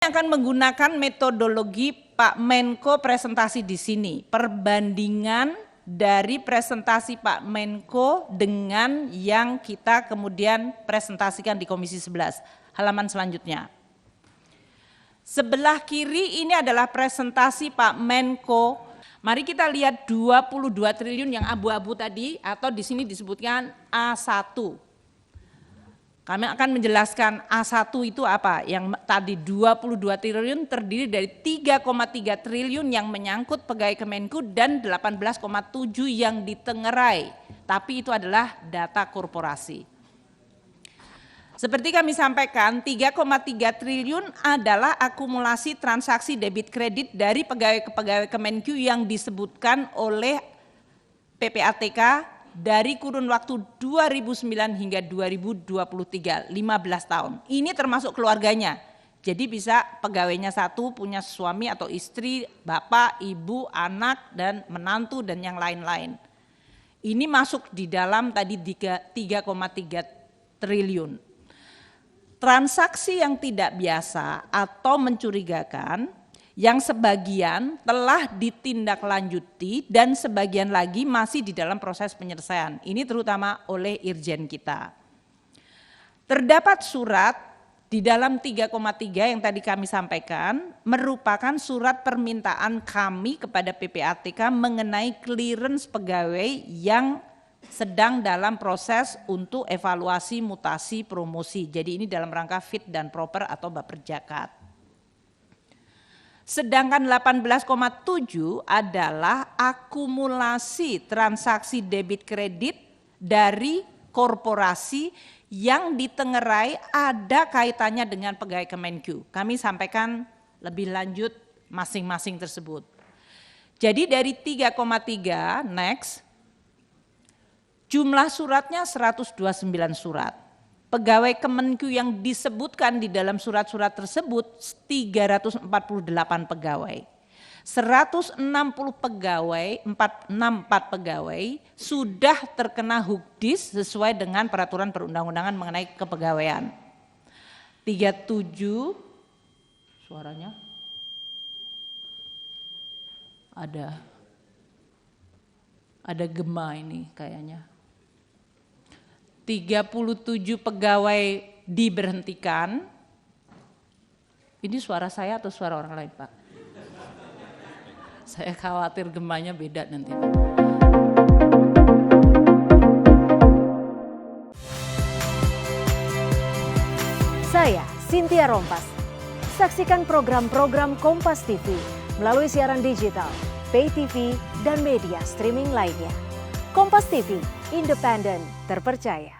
Akan menggunakan metodologi Pak Menko presentasi di sini, perbandingan dari presentasi Pak Menko dengan yang kita kemudian presentasikan di Komisi 11, halaman selanjutnya. Sebelah kiri ini adalah presentasi Pak Menko. Mari kita lihat 22 triliun yang abu-abu tadi, atau di sini disebutkan A1. Kami akan menjelaskan A1 itu apa. Yang tadi 22 triliun terdiri dari 3,3 triliun yang menyangkut pegawai Kemenku dan 18,7 yang ditengerai. Tapi itu adalah data korporasi. Seperti kami sampaikan, 3,3 triliun adalah akumulasi transaksi debit kredit dari pegawai Kemenku yang disebutkan oleh PPATK dari kurun waktu 2009 hingga 2023, 15 tahun. Ini termasuk keluarganya. Jadi bisa pegawainya satu, punya suami atau istri, bapak, ibu, anak, dan menantu, dan yang lain-lain. Ini masuk di dalam tadi 3,3 triliun. Transaksi yang tidak biasa atau mencurigakan, yang sebagian telah ditindaklanjuti dan sebagian lagi masih di dalam proses penyelesaian. Ini terutama oleh Irjen kita. Terdapat surat di dalam 3,3 yang tadi kami sampaikan, merupakan surat permintaan kami kepada PPATK mengenai clearance pegawai yang sedang dalam proses untuk evaluasi, mutasi, promosi. Jadi ini dalam rangka fit dan proper atau baperjakat. Sedangkan 18,7 adalah akumulasi transaksi debit kredit dari korporasi yang ditengerai ada kaitannya dengan pegawai Kemenku. Kami sampaikan lebih lanjut masing-masing tersebut. Jadi dari 3,3 next, jumlah suratnya 129 surat. Pegawai Kemenku yang disebutkan di dalam surat-surat tersebut 348 pegawai. 160 pegawai, 64 pegawai sudah terkena hukdis sesuai dengan peraturan perundang-undangan mengenai kepegawaian. 37 suaranya ada gema ini kayaknya. 37 pegawai diberhentikan. Ini suara saya atau suara orang lain, Pak? Saya khawatir gemanya beda nanti. Saya Cynthia Rompas. Saksikan program-program Kompas TV melalui siaran digital, pay TV, dan media streaming lainnya. Kompas TV, independen, terpercaya.